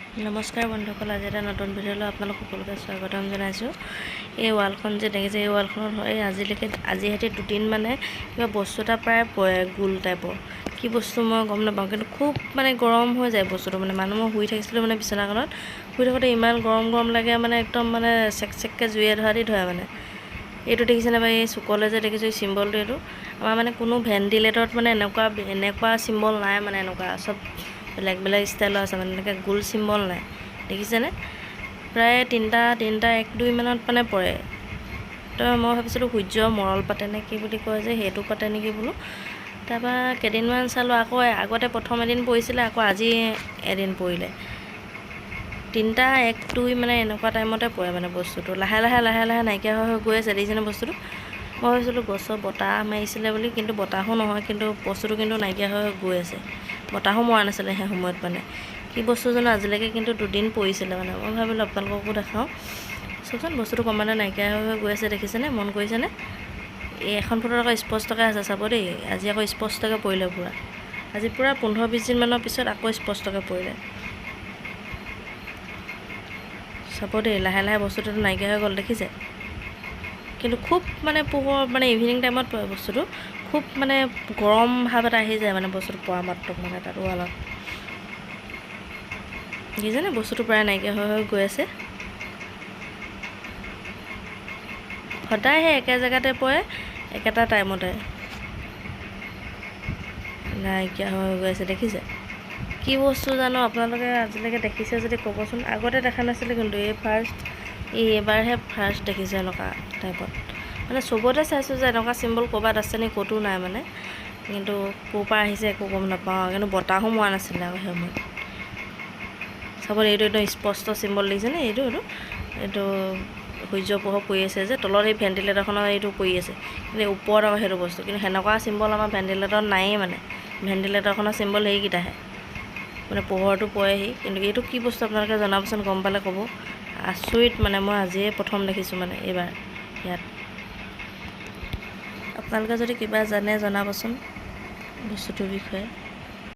নমস্কাৰ বন্ধুসকল, আজি এটা নতুন ভিডিঅ'লৈ আপোনালোক সকলোকে স্বাগতম জনাইছোঁ। এই ৱালখন যে দেখিছে, এই ৱালখনত এই আজি সৈতে দুদিন মানে কিবা বস্তু এটা প্ৰায় পৰে গোল টাইপৰ। কি বস্তু মই গম নাপাওঁ, কিন্তু খুব মানে গৰম হৈ যায় বস্তুটো। মানে মানুহ মই শুই থাকিছিলোঁ মানে বিচনাখনত, শুই থাকোঁতে ইমান গৰম লাগে, মানে একদম মানে চেককৈ জুয়ে ধৰা দি ধৰে মানে। এইটো দেখিছেনে বা এই চুকলে যে দেখিছোঁ এই চিম্বলটো, এইটো আমাৰ মানে কোনো ভেণ্টিলেটৰত মানে এনেকুৱা চিম্বল নাই, মানে এনেকুৱা চব বেলেগ ষ্টাইলৰ আছে, মানে এনেকৈ গোল চিম্বল নাই, দেখিছেনে? প্ৰায় তিনিটা 1-2 মানত মানে পৰে। তো মই ভাবিছিলোঁ সূৰ্য মৰল পাতে নে কি বুলি কয় যে, সেইটো পাতে নেকি বোলো। তাৰপৰা কেইদিনমান চালোঁ, আকৌ আগতে প্ৰথম এদিন পৰিছিলে, আকৌ আজি এদিন পৰিলে। 3-1-2 মানে এনেকুৱা টাইমতে পৰে মানে বস্তুটো। লাহে লাহে নাইকিয়া হৈ গৈ আছে, দেখিছেনে বস্তুটো? মই ভাবিছিলোঁ গছৰ বতাহ মাৰিছিলে বুলি, কিন্তু বতাহো নহয়, কিন্তু বস্তুটো কিন্তু নাইকিয়া হৈ গৈ আছে। বতাহো মৰা নাছিলে সেই সময়ত, মানে কি বস্তু জানো আজিলৈকে কিন্তু 2 দিন পৰিছিলে মানে। মই ভাবিলোঁ আপোনালোককো দেখাওঁ। চাওকচোন বস্তুটো ক্ৰমান্বয়ে নাইকিয়া হৈ গৈ আছে, দেখিছেনে? মন কৰিছেনে? এই এখন ফটোত আকৌ স্পষ্টকৈ আছে, চাব দেই। আজি আকৌ স্পষ্টকৈ পৰিলে পূৰা। আজি পূৰা 15-20 দিনমানৰ পিছত আকৌ স্পষ্টকৈ পৰিলে। চাব দেই, লাহে লাহে বস্তুটো নাইকিয়া হৈ গ'ল, দেখিছে? কিন্তু খুব মানে পোহৰ, মানে ইভিনিং টাইমত পৰে বস্তুটো। খুব মানে গৰম ভাৱ এটা আহি যায় মানে বস্তুটো পৰা মাত্ৰক, মানে তাত ৱালত দেখিছেনে? বস্তুটো প্ৰায় নাইকিয়া হৈ গৈ আছে। সদায় সেই একে জেগাতে পৰে, একেটা টাইমতে নাইকিয়া হৈ গৈ আছে, দেখিছে? কি বস্তু জানো, আপোনালোকে আজিলৈকে দেখিছে যদি ক'বচোন। আগতে দেখা নাছিলে কিন্তু এইবাৰহে ফাৰ্ষ্ট দেখিছে এনেকুৱা টাইপত। মানে চবতে চাইছোঁ যে এনেকুৱা চিম্বল ক'ৰবাত আছে নি, ক'তো নাই মানে। কিন্তু ক'ৰ পৰা আহিছে একো গম নাপাওঁ, কিন্তু বতাহো মৰা নাছিলে আকৌ সেই সময়ত। চাবলৈ এইটো একদম স্পষ্ট চিম্বল দেখিছেনে? এইটো সূৰ্য পোহৰ পৰি আছে যে, তলত এই ভেণ্টিলেটৰখনৰ এইটো পৰি আছে, কিন্তু ওপৰত আকৌ সেইটো বস্তু। কিন্তু সেনেকুৱা চিম্বল আমাৰ ভেণ্টিলেটৰত নায়েই মানে। ভেণ্টিলেটৰখনৰ চিম্বল সেইকেইটাহে, মানে পোহৰটো পৰেহি। কিন্তু এইটো কি বস্তু আপোনালোকে জনাবচোন, গম পালে ক'ব। আচৰিত মানে, মই আজিয়ে প্ৰথম দেখিছোঁ মানে এইবাৰ ইয়াত। আপোনালোকে যদি কিবা জানে জনাবচোন বস্তুটোৰ বিষয়ে।